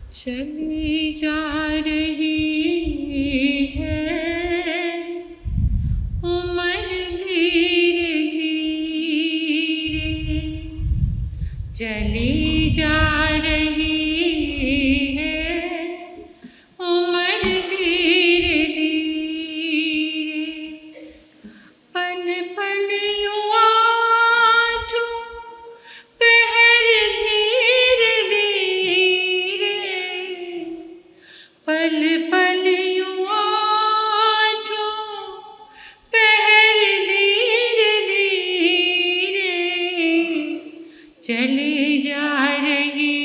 चली जा रही है उम्र धीरे धीरे, चली जा रही है उम्र धीरे धीरे। पल पल यूं आँखों पहर धीरे धीरे, पल पल यूं आँखों पहर धीरे धीरे, चली जा रही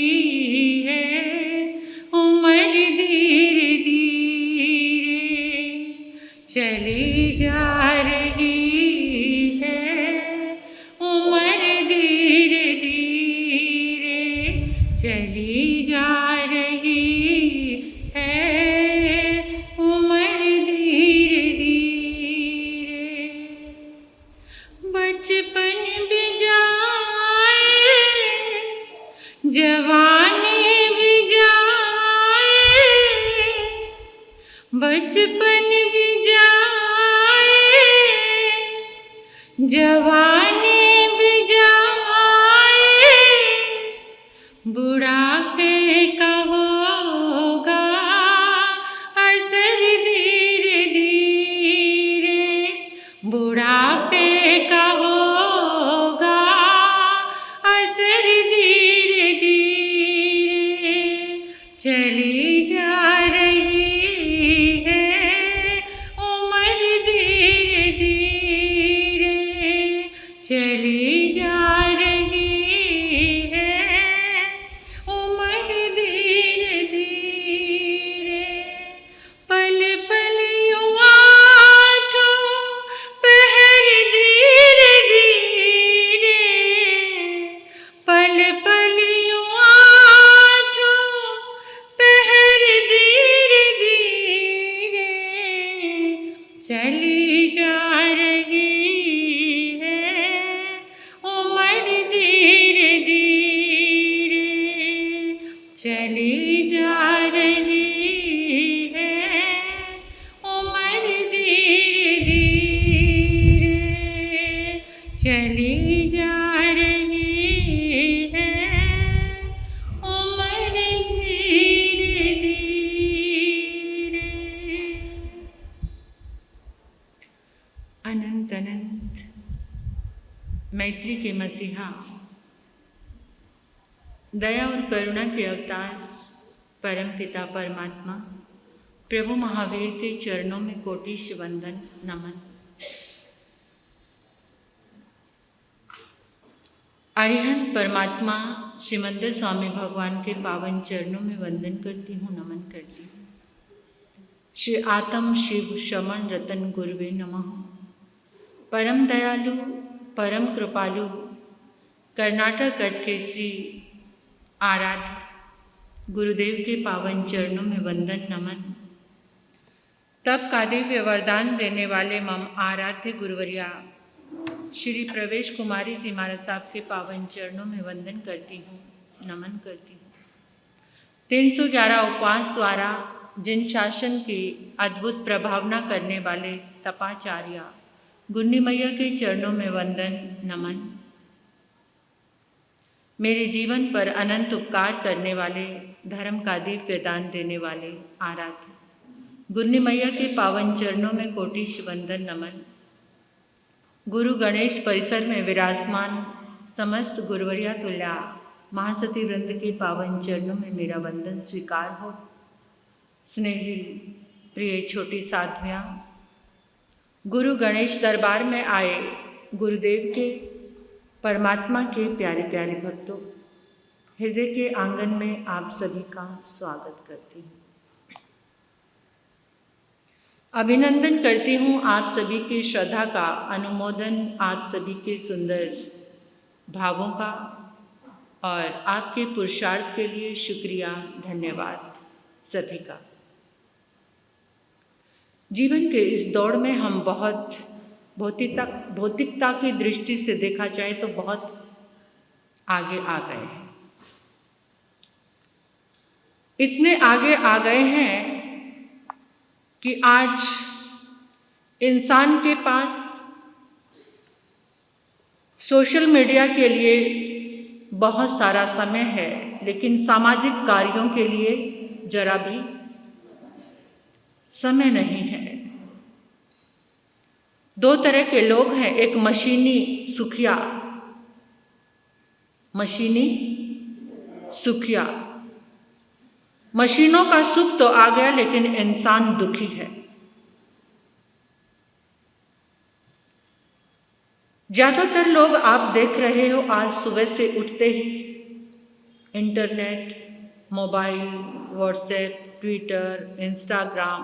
है उम्र धीरे धीरे, चली जा रही है उम्र धीरे धीरे, चली जा रही है उम्र धीरे धीरे। बचपन भी जाए जवानी भी जाए, बचपन भी जाए जवानी भी जाए, बुढ़ापे का होगा असर धीरे धीरे, बुढ़ापे का होगा असर धीरे धीरे, चली जा रही है उम्र धीरे धीरे, चली जा रही है उम्र धीरे धीरे। पल पल यूं आँखों पहर धीरे धीरे, पल पल यूं आँखों पहर धीरे धीरे, चली जा रही है उम्र धीरे धीरे, चली जा रही है उम्र धीरे धीरे, चली जा रही है उम्र धीरे धीरे। अनंत अनंत मैत्री के मसीहा, दया और करुणा के अवतार परम पिता परमात्मा प्रभु महावीर के चरणों में कोटिश वंदन नमन। अरिहंत परमात्मा श्रीमंदिर स्वामी भगवान के पावन चरणों में वंदन करती हूँ, नमन करती हूँ। श्री आत्म शिव शमन रतन गुरुवे नमः। परम दयालु परम कृपालु कर्नाटक गढ़ के श्री आराध्य गुरुदेव के पावन चरणों में वंदन नमन। तब का दिव्य वरदान देने वाले मम आराध्य गुरुवरिया श्री प्रवेश कुमारी जी महाराज साहब के पावन चरणों में वंदन करती हूँ, नमन करती हूँ। 311 उपवास द्वारा जिन शासन की अद्भुत प्रभावना करने वाले तपाचार्य गुन्नी मैया के चरणों में वंदन नमन। मेरे जीवन पर अनंत उपकार करने वाले धर्म का दिव्य दान देने वाले आराध्य गुन्नी मैया के पावन चरणों में कोटिश वंदन नमन। गुरु गणेश परिसर में विराजमान समस्त गुरुवरिया तुल्या महासती वृंद के पावन चरणों में मेरा वंदन स्वीकार हो। स्नेही प्रिय छोटी साधवियाँ, गुरु गणेश दरबार में आए गुरुदेव के परमात्मा के प्यारे प्यारे भक्तों, हृदय के आंगन में आप सभी का स्वागत करती हूँ। अभिनंदन करती हूँ आप सभी की श्रद्धा का, अनुमोदन आप सभी के सुंदर भावों का और आपके पुरुषार्थ के लिए शुक्रिया, धन्यवाद सभी का। जीवन के इस दौड़ में हम बहुत भौतिकता की दृष्टि से देखा जाए तो बहुत आगे आ गए हैं। इतने आगे आ गए हैं कि आज इंसान के पास सोशल मीडिया के लिए बहुत सारा समय है, लेकिन सामाजिक कार्यों के लिए जरा भी समय नहीं है। दो तरह के लोग हैं, एक मशीनी सुखिया, मशीनी सुखिया। मशीनों का सुख तो आ गया, लेकिन इंसान दुखी है। ज्यादातर लोग आप देख रहे हो आज सुबह से उठते ही internet, mobile, WhatsApp, Twitter, Instagram,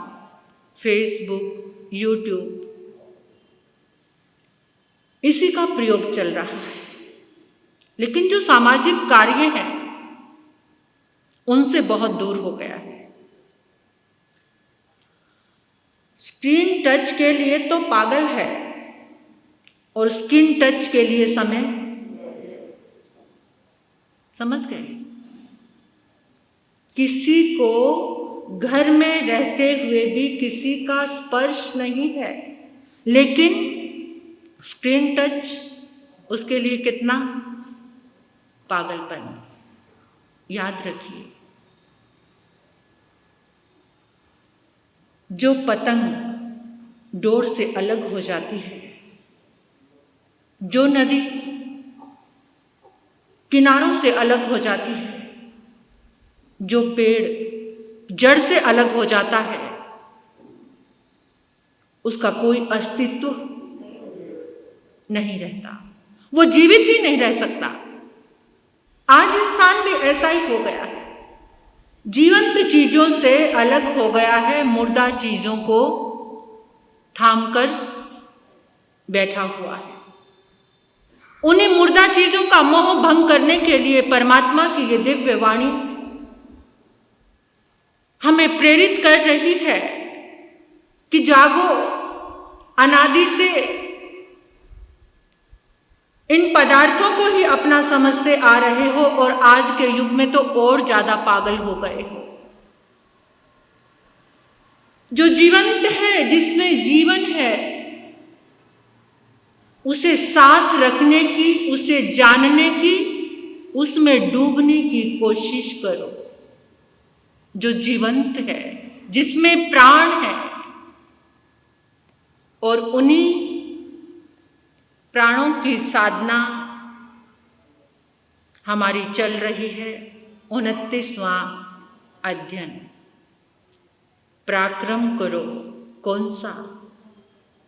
Facebook, YouTube, इसी का प्रयोग चल रहा है। लेकिन जो सामाजिक कार्य हैं उनसे बहुत दूर हो गया है। स्क्रीन टच के लिए तो पागल है और स्क्रीन टच के लिए समय, समझ गए? किसी को घर में रहते हुए भी किसी का स्पर्श नहीं है, लेकिन स्क्रीन टच उसके लिए कितना पागलपन। याद रखिए, जो पतंग डोर से अलग हो जाती है, जो नदी किनारों से अलग हो जाती है, जो पेड़ जड़ से अलग हो जाता है, उसका कोई अस्तित्व नहीं रहता, वो जीवित ही नहीं रह सकता। आज इंसान भी ऐसा ही हो गया है, जीवंत चीजों से अलग हो गया है, मुर्दा चीजों को थामकर बैठा हुआ है। उन्हीं मुर्दा चीजों का मोह भंग करने के लिए परमात्मा की ये दिव्य वाणी हमें प्रेरित कर रही है कि जागो, अनादि से इन पदार्थों को ही अपना समझते आ रहे हो और आज के युग में तो और ज्यादा पागल हो गए हो। जो जीवंत है, जिसमें जीवन है, उसे साथ रखने की, उसे जानने की, उसमें डूबने की कोशिश करो। जो जीवंत है, जिसमें प्राण है, और उन्हीं प्राणों की साधना हमारी चल रही है। 29वां अध्ययन, पराक्रम करो। कौन सा?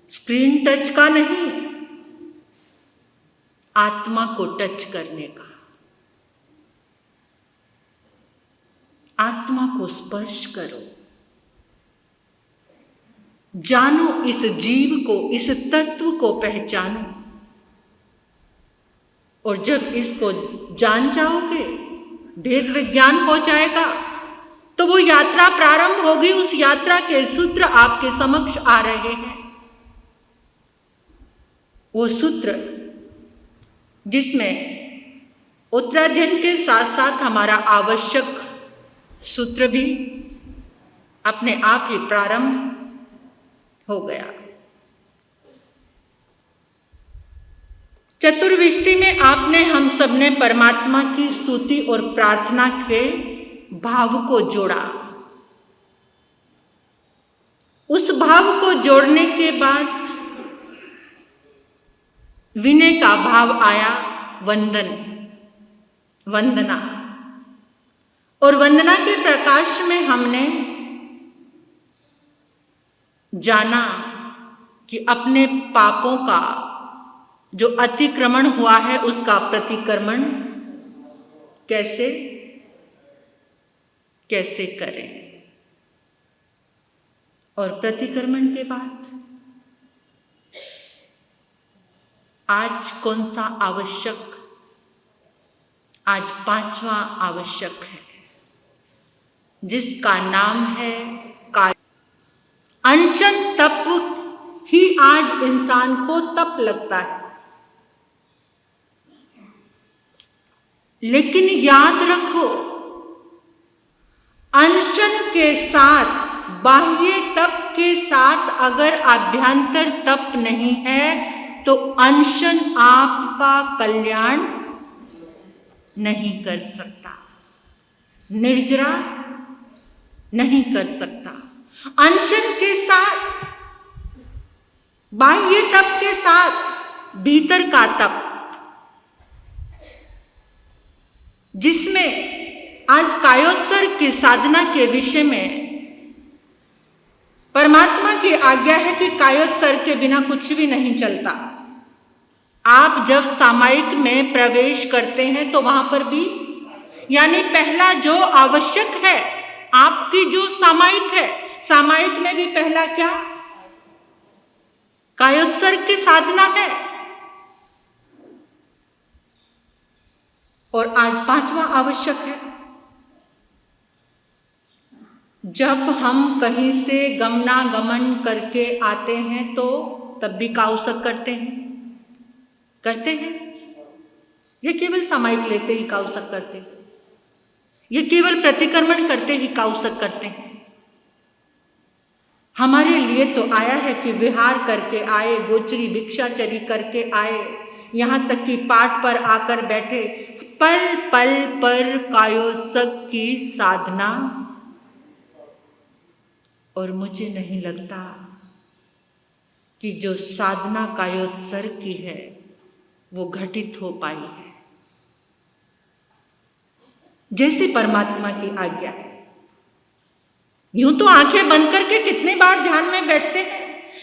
स्क्रीन टच का नहीं, आत्मा को टच करने का, आत्मा को स्पर्श करो। जानो इस जीव को, इस तत्व को पहचानो, और जब इसको जान जाओगे, भेद विज्ञान हो जाएगा, तो वो यात्रा प्रारंभ होगी। उस यात्रा के सूत्र आपके समक्ष आ रहे हैं। वो सूत्र जिसमें उत्तराध्ययन के साथ साथ हमारा आवश्यक सूत्र भी अपने आप ही प्रारंभ हो गया। चतुर्विष्टि में आपने, हम सबने परमात्मा की स्तुति और प्रार्थना के भाव को जोड़ा। उस भाव को जोड़ने के बाद विनय का भाव आया, वंदन, वंदना। और वंदना के प्रकाश में हमने जाना कि अपने पापों का जो अतिक्रमण हुआ है उसका प्रतिक्रमण कैसे कैसे करें। और प्रतिक्रमण के बाद आज कौन सा आवश्यक? आज 5वां आवश्यक है, जिसका नाम है कार्य। अनशन तप ही आज इंसान को तप लगता है, लेकिन याद रखो, अनशन के साथ, बाह्य तप के साथ अगर आभ्यंतर तप नहीं है तो अनशन आपका कल्याण नहीं कर सकता, निर्जरा नहीं कर सकता। अनशन के साथ, बाह्य तप के साथ भीतर का तप, जिसमें आज कायोत्सर्ग की साधना के विषय में परमात्मा की आज्ञा है कि कायोत्सर्ग के बिना कुछ भी नहीं चलता। आप जब सामायिक में प्रवेश करते हैं तो वहां पर भी, यानी पहला जो आवश्यक है आपकी जो सामायिक है, सामायिक में भी पहला क्या, कायोत्सर्ग की साधना है। और आज पांचवा आवश्यक है। जब हम कहीं से गमनागमन करके आते हैं तो तब भी काउसक करते हैं। ये केवल सामायिक लेते ही काउसक करते हैं, ये केवल प्रतिक्रमण करते ही काउसक करते हैं। हमारे लिए तो आया है कि विहार करके आए, गोचरी भिक्षाचरी करके आए, यहाँ तक कि पाठ पर आकर बैठे, पल पल पर कायोत्सक की साधना। और मुझे नहीं लगता कि जो साधना कायोत्सर्ग की है वो घटित हो पाई है। जैसे परमात्मा की आज्ञा है, यूं तो आंखें बंद करके कितने बार ध्यान में बैठते हैं,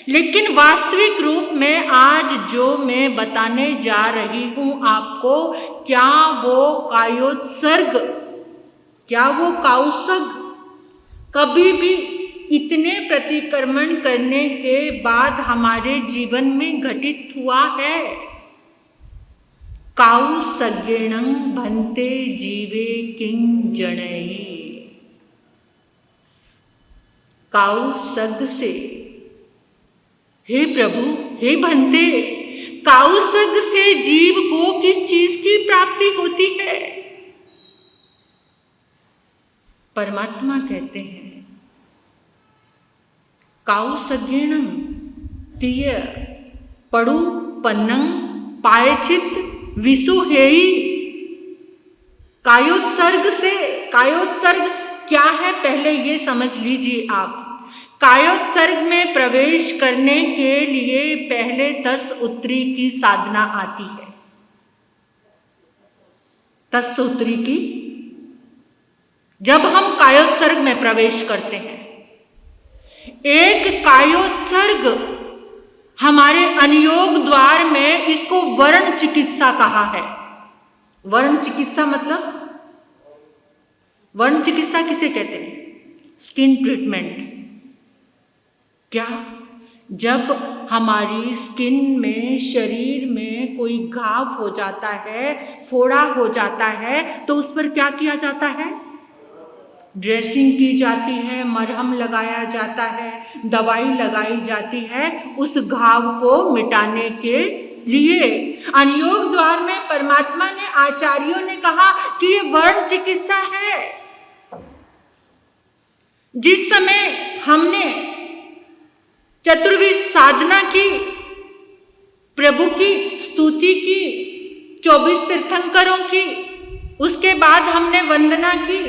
लेकिन वास्तविक रूप में आज जो मैं बताने जा रही हूं आपको, क्या वो कायोत्सर्ग, क्या वो काउसग कभी भी इतने प्रतिक्रमण करने के बाद हमारे जीवन में घटित हुआ है? काउसग्येणं भन्ते जीवे किं जणयि। काउसग से, हे प्रभु, हे भन्ते, काउसग से जीव को किस चीज की प्राप्ति होती है? परमात्मा कहते हैं, काउसग्येणं तीय पड़ु पन्नं पायचित विसुहेयी। कायोत्सर्ग से, कायोत्सर्ग क्या है पहले ये समझ लीजिए आप। कायोत्सर्ग में प्रवेश करने के लिए पहले 10 उत्तरी की साधना आती है। 10 उत्तरी की, जब हम कायोत्सर्ग में प्रवेश करते हैं, एक कायोत्सर्ग हमारे अनुयोग द्वार में, इसको वर्ण चिकित्सा कहा है। वर्ण चिकित्सा मतलब, वर्ण चिकित्सा किसे कहते हैं? Skin treatment. क्या? जब हमारी स्किन में, शरीर में कोई घाव हो जाता है, फोड़ा हो जाता है, तो उस पर क्या किया जाता है? ड्रेसिंग की जाती है, मरहम लगाया जाता है, दवाई लगाई जाती है उस घाव को मिटाने के लिए। अनुयोग द्वार में परमात्मा ने, आचार्यों ने कहा कि ये वर्ण चिकित्सा है। जिस समय हमने चतुर्विध साधना की, प्रभु की स्तुति की, 24 तीर्थंकरों की, उसके बाद हमने वंदना की,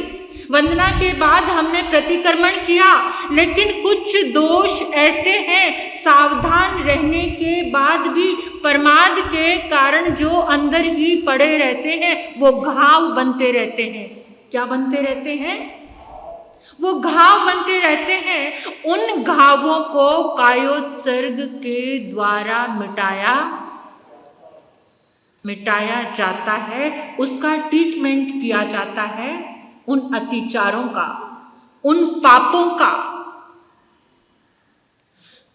वंदना के बाद हमने प्रतिक्रमण किया, लेकिन कुछ दोष ऐसे हैं, सावधान रहने के बाद भी प्रमाद के कारण जो अंदर ही पड़े रहते हैं, वो घाव बनते रहते हैं। क्या बनते रहते हैं? वो घाव बनते रहते हैं। उन घावों को कायोत्सर्ग के द्वारा मिटाया जाता है, उसका ट्रीटमेंट किया जाता है, उन अतिचारों का, उन पापों का।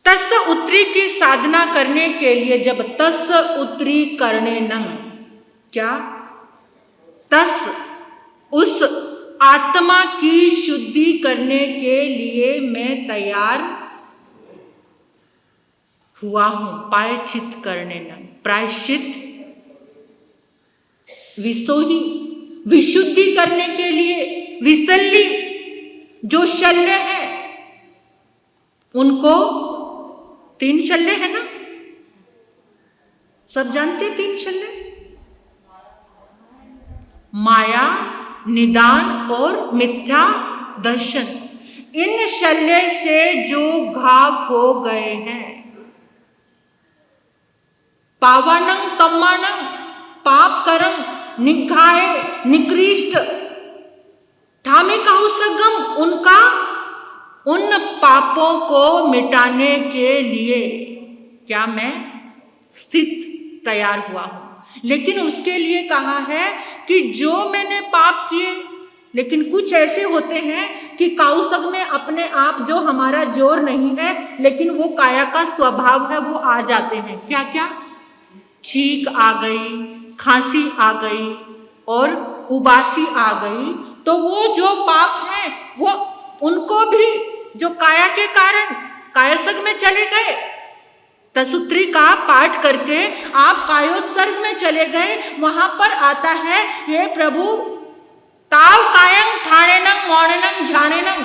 10 उत्तरी की साधना करने के लिए, जब 10 उत्तरी करने नंग, क्या 10 उस आत्मा की शुद्धि करने के लिए मैं तैयार हुआ हूं। प्रायश्चित करने नंग, प्रायश्चित, विसोही, विशुद्धि करने के लिए, विसल्ली, जो शल्य है उनको 3 शल्य है ना, सब जानते 3 शल्य, माया, निदान और मिथ्या दर्शन। इन शल्य से जो घाव हो गए हैं, पावानं कम्मानं पाप करम निघाए निकृष्ट ठामे काहुसगम, उनका उन पापों को मिटाने के लिए क्या मैं स्थित तैयार हुआ हूं। लेकिन उसके लिए कहा है कि जो मैंने पाप किए, लेकिन कुछ ऐसे होते हैं कि काउसग में अपने आप जो हमारा जोर नहीं है, लेकिन वो काया का स्वभाव है, वो आ जाते हैं। क्या क्या? छींक आ गई, खांसी आ गई और उबासी आ गई। तो वो जो पाप हैं वो उनको भी जो काया के कारण कायसग में चले गए, तसुत्री का पाठ करके आप कायोत्सर्ग में चले गए, वहां पर आता है हे प्रभु ताव कायं ठाणेनं मौणेनं झाणेनं,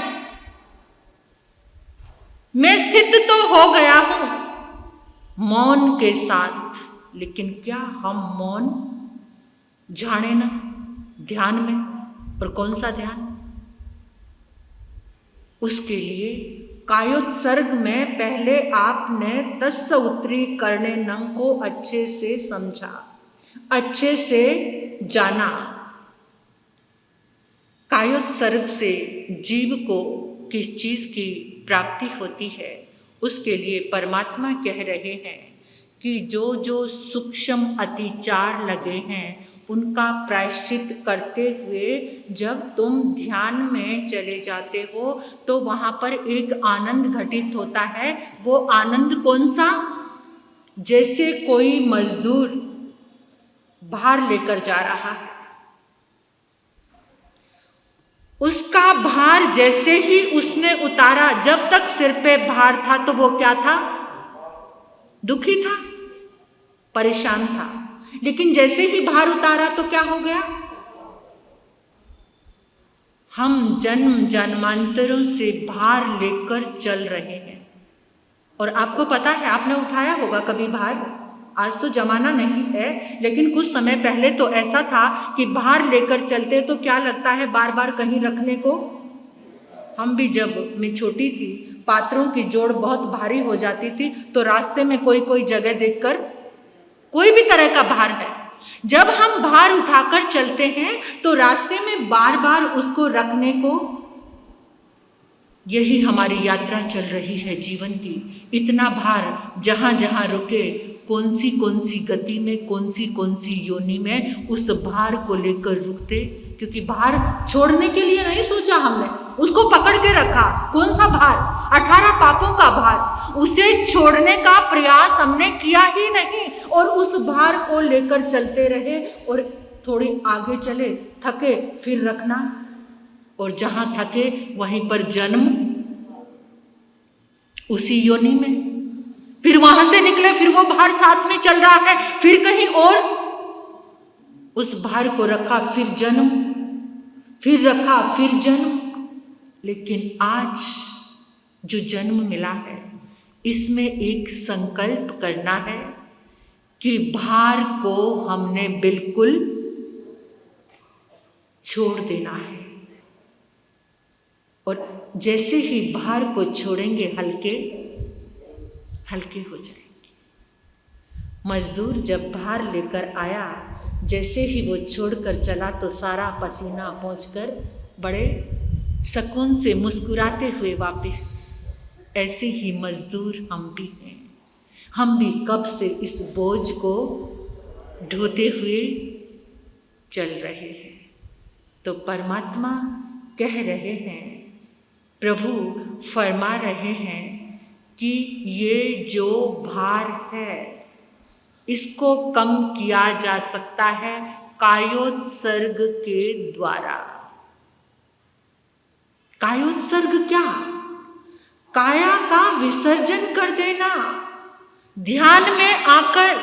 मैं स्थित तो हो गया हूं मौन के साथ, लेकिन क्या हम मौन झाणेनं ध्यान में, और कौन सा ध्यान? उसके लिए कायोत्सर्ग में पहले आपने तत्सउत्री करने नंग को अच्छे से समझा, अच्छे से जाना। कायोत्सर्ग से जीव को किस चीज की प्राप्ति होती है, उसके लिए परमात्मा कह रहे हैं कि जो जो सूक्ष्म अतिचार लगे हैं उनका प्रायश्चित करते हुए जब तुम ध्यान में चले जाते हो तो वहां पर एक आनंद घटित होता है। वो आनंद कौन सा? जैसे कोई मजदूर भार लेकर जा रहा है, उसका भार जैसे ही उसने उतारा, जब तक सिर पे भार था तो वो क्या था? दुखी था, परेशान था। लेकिन जैसे ही भार उतारा तो क्या हो गया? हम जन्म जन्मांतरों से भार लेकर चल रहे हैं। और आपको पता है, आपने उठाया होगा कभी भार, आज तो जमाना नहीं है, लेकिन कुछ समय पहले तो ऐसा था कि भार लेकर चलते तो क्या लगता है बार बार कहीं रखने को। हम भी जब मैं छोटी थी, पात्रों की जोड़ बहुत भारी हो जाती थी तो रास्ते में कोई कोई जगह देखकर, कोई भी तरह का भार है, जब हम भार उठाकर चलते हैं तो रास्ते में बार बार उसको रखने को, यही हमारी यात्रा चल रही है जीवन की। इतना भार जहां जहां रुके, कौन सी गति में, कौन सी योनि में उस भार को लेकर रुकते, क्योंकि भार छोड़ने के लिए नहीं सोचा हमने, उसको पकड़ के रखा। कौन सा भार? 18 पापों का भार, उसे छोड़ने का प्रयास हमने किया ही नहीं और उस भार को लेकर चलते रहे और थोड़ी आगे चले, थके, फिर रखना, और जहां थके वहीं पर जन्म उसी योनि में, फिर वहां से निकले, फिर वो भार साथ में चल रहा है, फिर कहीं और उस भार को रखा, फिर जन्म, फिर रखा, फिर जन्म। लेकिन आज जो जन्म मिला है इसमें एक संकल्प करना है कि भार को हमने बिल्कुल छोड़ देना है। और जैसे ही भार को छोड़ेंगे हल्के हल्के हो जाएंगे। मजदूर जब भार लेकर आया, जैसे ही वो छोड़कर चला तो सारा पसीना पोंछकर बड़े सुकून से मुस्कुराते हुए वापस। ऐसे ही मजदूर हम भी हैं, हम भी कब से इस बोझ को ढोते हुए चल रहे हैं। तो परमात्मा कह रहे हैं, प्रभु फरमा रहे हैं कि ये जो भार है इसको कम किया जा सकता है कायोत्सर्ग के द्वारा। कायोत्सर्ग क्या? काया का विसर्जन कर देना, ध्यान में आकर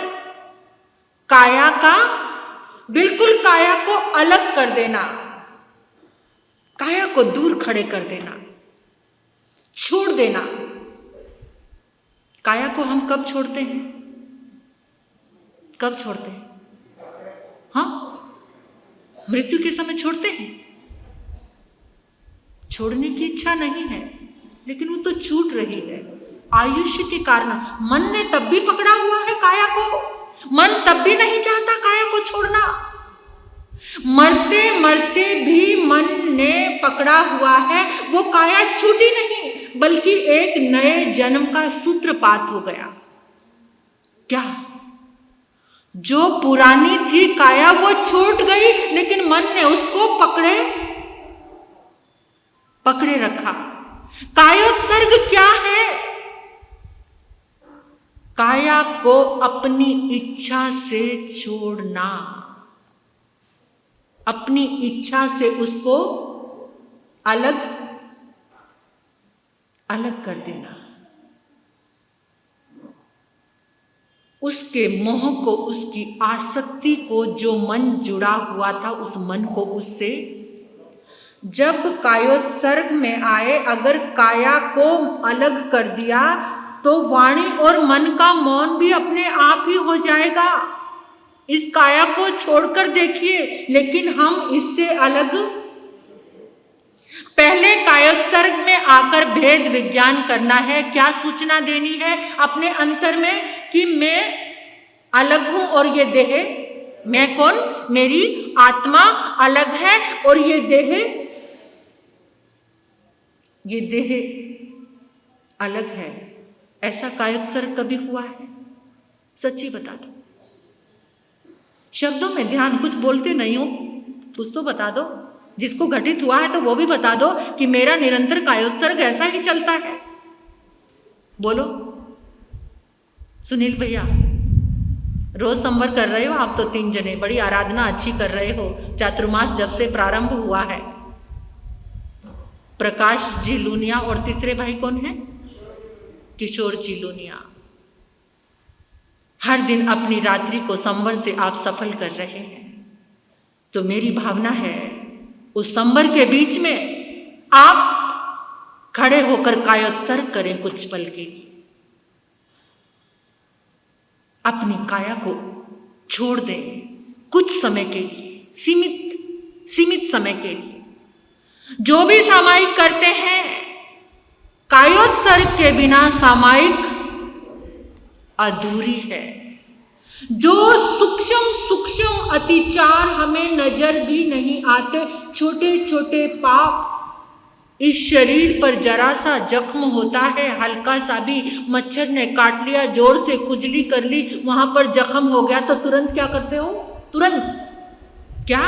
काया का, बिल्कुल काया को अलग कर देना। काया को दूर खड़े कर देना, छोड़ देना। काया को हम कब छोड़ते हैं? कब छोड़ते हैं? हाँ, मृत्यु के समय छोड़ते हैं। छोड़ने की इच्छा नहीं है, लेकिन वो तो छूट रही है आयुष्य के कारण। मन ने तब भी पकड़ा हुआ है काया को, मन तब भी नहीं चाहता काया को छोड़ना। मरते मरते भी मन ने पकड़ा हुआ है, वो काया छूटी नहीं, बल्कि एक नए जन्म का सूत्रपात हो गया। क्या? जो पुरानी थी काया वो छूट गई, लेकिन मन ने उसको पकड़े रखा। कायोत्सर्ग क्या है? काया को अपनी इच्छा से छोड़ना, अपनी इच्छा से उसको अलग कर देना। उसके मोह को, उसकी आसक्ति को, जो मन जुड़ा हुआ था उस मन को उससे, जब कायोत्सर्ग में आए, अगर काया को अलग कर दिया तो वाणी और मन का मौन भी अपने आप ही हो जाएगा। इस काया को छोड़कर देखिए, लेकिन हम इससे अलग। पहले कायोत्सर्ग में आकर भेद विज्ञान करना है। क्या सूचना देनी है अपने अंतर में कि मैं अलग हूं और ये देह, मैं कौन? मेरी आत्मा अलग है और ये देह अलग है। ऐसा कायोत्सर्ग कभी हुआ है? सच्ची बता दो। शब्दों में ध्यान, कुछ बोलते नहीं हो, कुछ तो बता दो। जिसको घटित हुआ है तो वो भी बता दो कि मेरा निरंतर कायोत्सर्ग ऐसा ही चलता है। बोलो सुनील भैया, रोज संवर कर रहे हो आप तो 3 जने, बड़ी आराधना अच्छी कर रहे हो। चातुर्मास जब से प्रारंभ हुआ है। प्रकाश जी लूनिया और तीसरे भाई कौन है? किशोर जी लूनिया। हर दिन अपनी रात्रि को संवर से आप सफल कर रहे हैं। तो मेरी भावना है उस संवर के बीच में आप खड़े होकर कायोत्सर्ग करें कुछ पल के लिए। अपनी काया को छोड़ दें कुछ समय के लिए, सीमित समय के लिए। जो भी सामायिक करते हैं, कायोत्सर्ग के बिना सामायिक अधूरी है। जो सूक्ष्म अतिचार हमें नजर भी नहीं आते, छोटे छोटे पाप, इस शरीर पर जरा सा जख्म होता है, हल्का सा भी मच्छर ने काट लिया, जोर से खुजली कर ली, वहां पर जख्म हो गया तो तुरंत क्या करते हो? तुरंत क्या?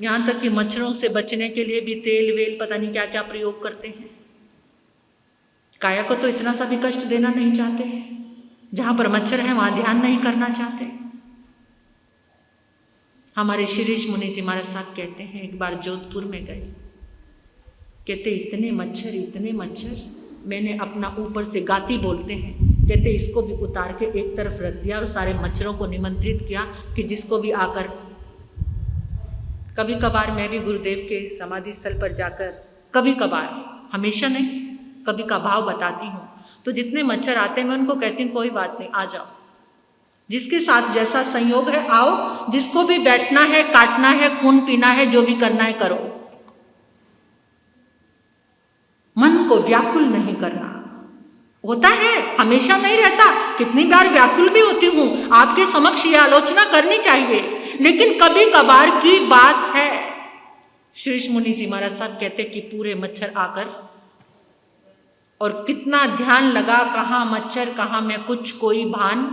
यहां तक कि मच्छरों से बचने के लिए भी तेल वेल पता नहीं क्या क्या प्रयोग करते हैं। काया को तो इतना सा भी कष्ट देना नहीं चाहते। जहां पर मच्छर है वहां ध्यान नहीं करना चाहते। हमारे शिरीष मुनि जी महाराज साहब कहते हैं, एक बार जोधपुर में गए, कहते इतने मच्छर, मैंने अपना ऊपर से गाती बोलते हैं, कहते इसको भी उतार के एक तरफ रख दिया और सारे मच्छरों को निमंत्रित किया कि जिसको भी आकर। कभी कभार मैं भी गुरुदेव के समाधि स्थल पर जाकर, कभी कभार, हमेशा नहीं, कभी का भाव बताती हूँ। तो जितने मच्छर आते हैं मैं उनको कहती हूँ कोई बात नहीं, आ जाओ, जिसके साथ जैसा संयोग है आओ, जिसको भी बैठना है, काटना है, खून पीना है, जो भी करना है करो। मन को व्याकुल नहीं करना। होता है, हमेशा नहीं रहता, कितनी बार व्याकुल भी होती हूं, आपके समक्ष ये आलोचना करनी चाहिए, लेकिन कभी कभार की बात है। श्रीश मुनि जी महाराज साहब कहते कि पूरे मच्छर आकर, और कितना ध्यान लगा, कहां मच्छर कहां मैं, कुछ कोई भान।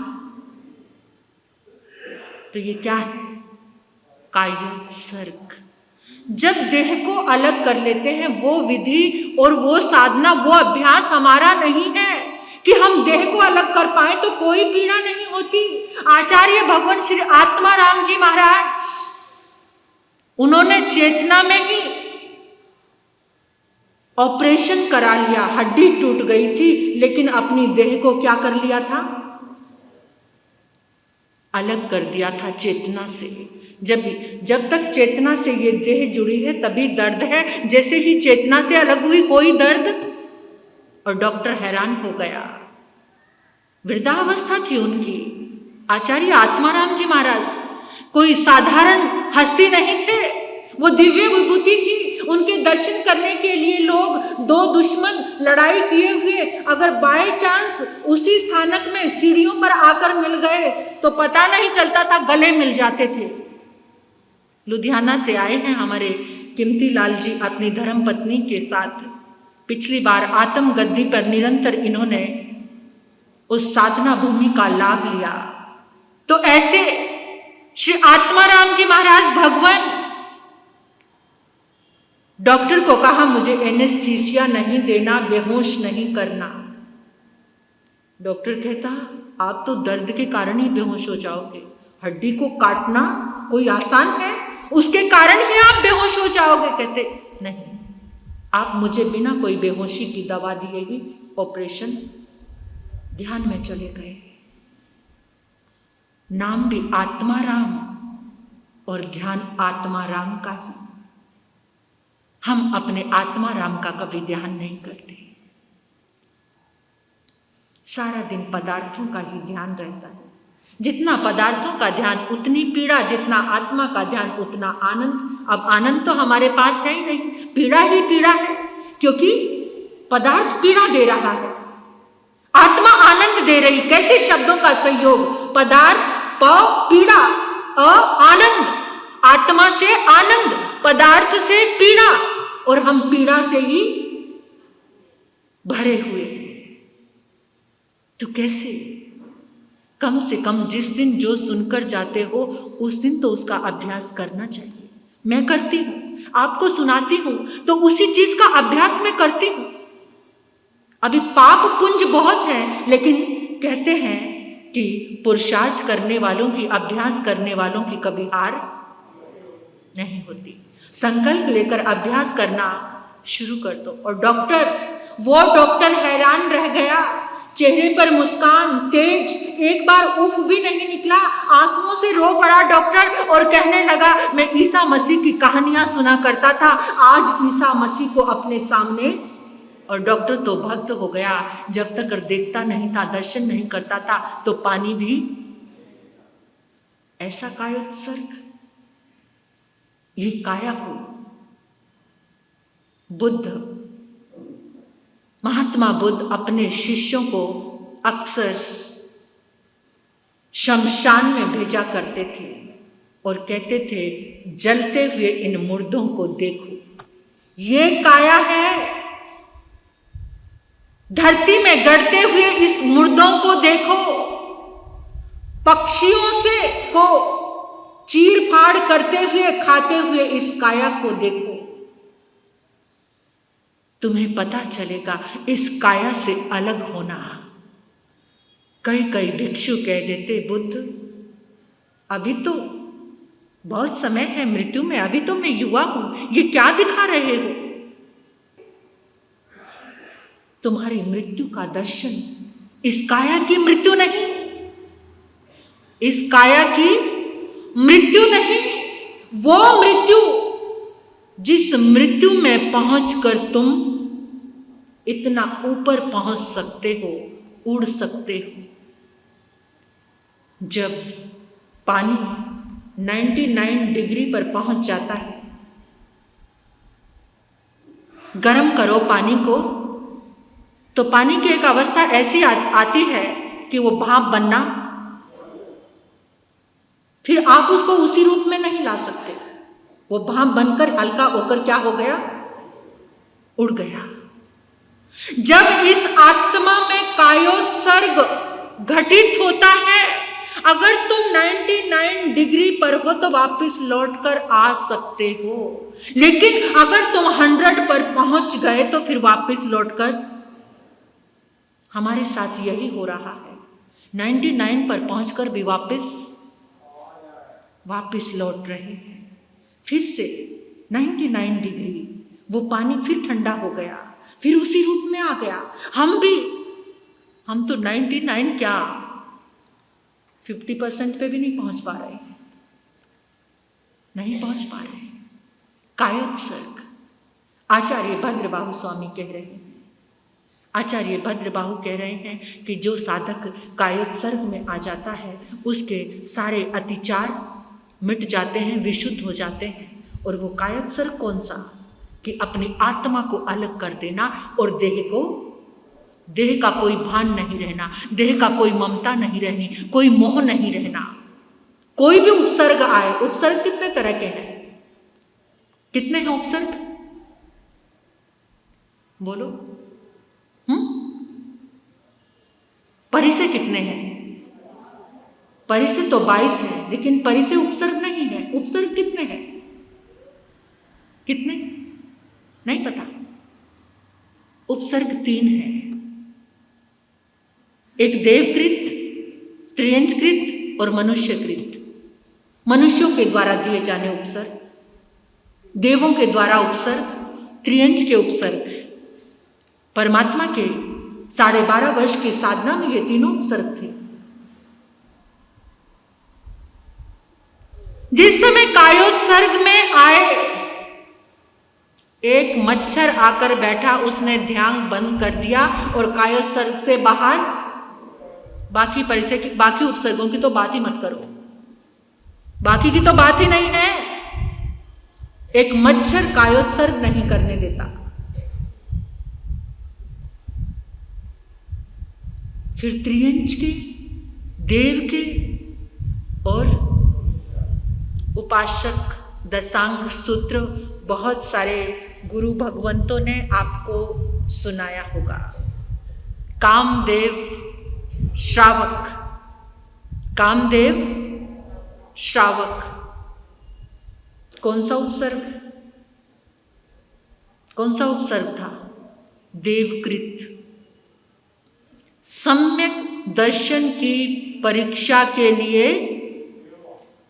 तो ये क्या है? कायोत्सर्ग। जब देह को अलग कर लेते हैं, वो विधि और वो साधना, वो अभ्यास हमारा नहीं है कि हम देह को अलग कर पाए तो कोई पीड़ा नहीं होती। आचार्य भगवान श्री आत्माराम जी महाराज, उन्होंने चेतना में ही ऑपरेशन करा लिया, हड्डी टूट गई थी, लेकिन अपनी देह को क्या कर लिया था? अलग कर दिया था चेतना से। जब तक चेतना से ये देह जुड़ी है तभी दर्द है, जैसे ही चेतना से अलग हुई कोई दर्द। और डॉक्टर हैरान हो गया। वृद्धावस्था थी उनकी। आचार्य आत्माराम जी महाराज कोई साधारण हस्ती नहीं थे, वो दिव्य विभूति थी। उनके दर्शन करने के लिए लोग, दो दुश्मन लड़ाई किए हुए अगर बाय चांस उसी स्थानक में सीढ़ियों पर आकर मिल गए तो पता नहीं चलता था, गले मिल जाते थे। लुधियाना से आए हैं हमारे कीमती लाल जी अपनी धर्म पत्नी के साथ। पिछली बार आत्म गद्दी पर निरंतर इन्होंने उस साधना भूमि का लाभ लिया। तो ऐसे श्री आत्माराम जी महाराज भगवान डॉक्टर को कहा मुझे एनेस्थीसिया नहीं देना, बेहोश नहीं करना। डॉक्टर कहता आप तो दर्द के कारण ही बेहोश हो जाओगे, हड्डी को काटना कोई आसान है, उसके कारण ही आप बेहोश हो जाओगे। कहते नहीं, आप मुझे बिना कोई बेहोशी की दवा दिए ही ऑपरेशन। ध्यान में चले गए। नाम भी आत्माराम और ध्यान आत्माराम का ही। हम अपने आत्माराम का कभी ध्यान नहीं करते। सारा दिन पदार्थों का ही ध्यान रहता है। जितना पदार्थों का ध्यान उतनी पीड़ा, जितना आत्मा का ध्यान उतना आनंद। अब आनंद तो हमारे पास है ही नहीं, पीड़ा ही पीड़ा है, क्योंकि पदार्थ पीड़ा दे रहा है, आत्मा आनंद दे रही। कैसे शब्दों का संयोग, पदार्थ प पीड़ा, अ आनंद, आत्मा से आनंद, पदार्थ से पीड़ा, और हम पीड़ा से ही भरे हुए हैं। तो कैसे? कम से कम जिस दिन जो सुनकर जाते हो उस दिन तो उसका अभ्यास करना चाहिए। मैं करती हूं, आपको सुनाती हूं, तो उसी चीज का अभ्यास मैं करती हूं। अभी पाप पुंज बहुत है, लेकिन कहते हैं कि पुरुषार्थ करने वालों की, अभ्यास करने वालों की कभी हार नहीं होती। संकल्प लेकर अभ्यास करना शुरू कर दो। और वो डॉक्टर हैरान रह गया, चेहरे पर मुस्कान तेज, एक बार उफ भी नहीं निकला, आंसुओं से रो पड़ा डॉक्टर और कहने लगा मैं ईसा मसीह की कहानियां सुना करता था, आज ईसा मसीह को अपने सामने। और डॉक्टर तो भक्त हो गया, जब तक देखता नहीं था, दर्शन नहीं करता था, तो पानी भी ऐसा कायोत्सर्ग। ये काया को महात्मा बुद्ध अपने शिष्यों को अक्सर शमशान में भेजा करते थे और कहते थे जलते हुए इन मुर्दों को देखो, ये काया है, धरती में गड़ते हुए इस मुर्दों को देखो, पक्षियों से को चीर फाड़ करते हुए खाते हुए इस काया को देखो, तुम्हें पता चलेगा इस काया से अलग होना। कई भिक्षु कह देते बुद्ध अभी तो बहुत समय है मृत्यु में, अभी तो मैं युवा हूं, ये क्या दिखा रहे हो? तुम्हारी मृत्यु का दर्शन, इस काया की मृत्यु नहीं, इस काया की मृत्यु नहीं, वो मृत्यु जिस मृत्यु में पहुंचकर तुम इतना ऊपर पहुंच सकते हो, उड़ सकते हो। जब पानी 99 डिग्री पर पहुंच जाता है, गर्म करो पानी को, तो पानी की एक अवस्था ऐसी आती है कि वो भाप बनना, फिर आप उसको उसी रूप में नहीं ला सकते। वो भाप बनकर हल्का होकर क्या हो गया? उड़ गया। जब इस आत्मा में कायोत्सर्ग घटित होता है, अगर तुम 99 डिग्री पर हो तो वापस लौटकर आ सकते हो, लेकिन अगर तुम 100 पर पहुंच गए तो फिर वापस लौटकर, हमारे साथ यही हो रहा है। 99 पर पहुंचकर भी वापस लौट रहे हैं। फिर से 99 डिग्री, वो पानी फिर ठंडा हो गया, फिर उसी रूप में आ गया। हम तो 99 क्या 50% पे भी नहीं पहुंच पा रहे हैं। नहीं पहुंच पा रहे हैं। कायोत्सर्ग आचार्य भद्रबाहु स्वामी कह रहे हैं, आचार्य भद्रबाहु कह रहे हैं कि जो साधक कायोत्सर्ग में आ जाता है उसके सारे अतिचार मिट जाते हैं, विशुद्ध हो जाते हैं। और वो कायोत्सर्ग कौन सा? कि अपनी आत्मा को अलग कर देना और देह का कोई भान नहीं रहना, देह का कोई ममता नहीं रहनी, कोई मोह नहीं रहना। कोई भी उपसर्ग आए, उपसर्ग कितने तरह के हैं? कितने हैं उपसर्ग? बोलो। परिसे कितने हैं? परिसे तो 22 है, लेकिन परिसे उपसर्ग नहीं है। उपसर्ग कितने हैं? कितने? नहीं पता। उपसर्ग 3 है। एक देवकृत, त्रियंचकृत और मनुष्यकृत। मनुष्यों के द्वारा दिए जाने उपसर्ग, देवों के द्वारा उपसर्ग, त्रियंच के उपसर्ग। परमात्मा के 12.5 वर्ष की साधना में ये तीनों उपसर्ग थे। जिस समय कायोत्सर्ग में आए, एक मच्छर आकर बैठा, उसने ध्यान बंद कर दिया और कायोत्सर्ग से बाहर, बाकी उपसर्गों की तो बात ही मत करो, बाकी की तो बात ही नहीं है। एक मच्छर कायोत्सर्ग नहीं करने देता। फिर त्रियंच के, देव के और उपासक दशांग सूत्र बहुत सारे गुरु भगवंतों ने आपको सुनाया होगा। कामदेव श्रावक, कामदेव श्रावक कौन सा उपसर्ग? कौन सा उपसर्ग था? देवकृत। सम्यक दर्शन की परीक्षा के लिए,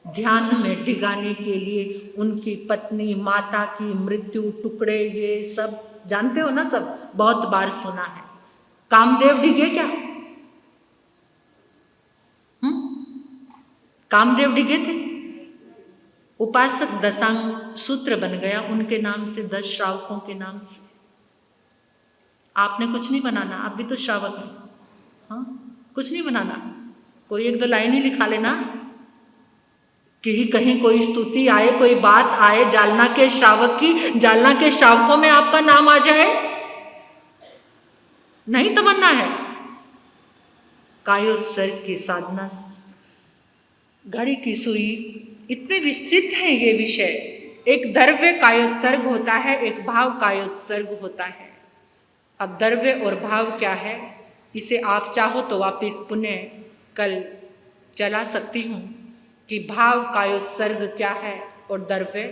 ध्यान में डिगाने के लिए उनकी पत्नी माता की मृत्यु, टुकड़े, ये सब जानते हो ना, सब बहुत बार सुना है। कामदेव डिगे क्या? कामदेव डिगे थे? उपासक दशांग सूत्र बन गया उनके नाम से, 10 श्रावकों के नाम से। आपने कुछ नहीं बनाना, आप भी तो श्रावक हैं। हाँ, कुछ नहीं बनाना, कोई 1-2 लाइन ही लिखा लेना कि कहीं कोई स्तुति आए, कोई बात आए जालना के श्रावक की, जालना के श्रावकों में आपका नाम आ जाए, नहीं तमन्ना है। कायोत्सर्ग की साधना, घड़ी की सुई, इतने विस्तृत है ये विषय। एक द्रव्य कायोत्सर्ग होता है, एक भाव कायोत्सर्ग होता है। अब द्रव्य और भाव क्या है, इसे आप चाहो तो वापस पुनः कल चला सकती हूँ कि भाव कायोत्सर्ग क्या है और द्रव्य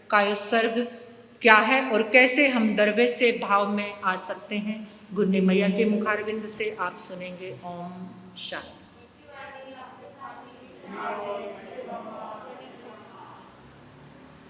कायोत्सर्ग क्या है और कैसे हम द्रव्य से भाव में आ सकते हैं। गुरनी मैया के मुखारविंद से आप सुनेंगे। ओम शांति।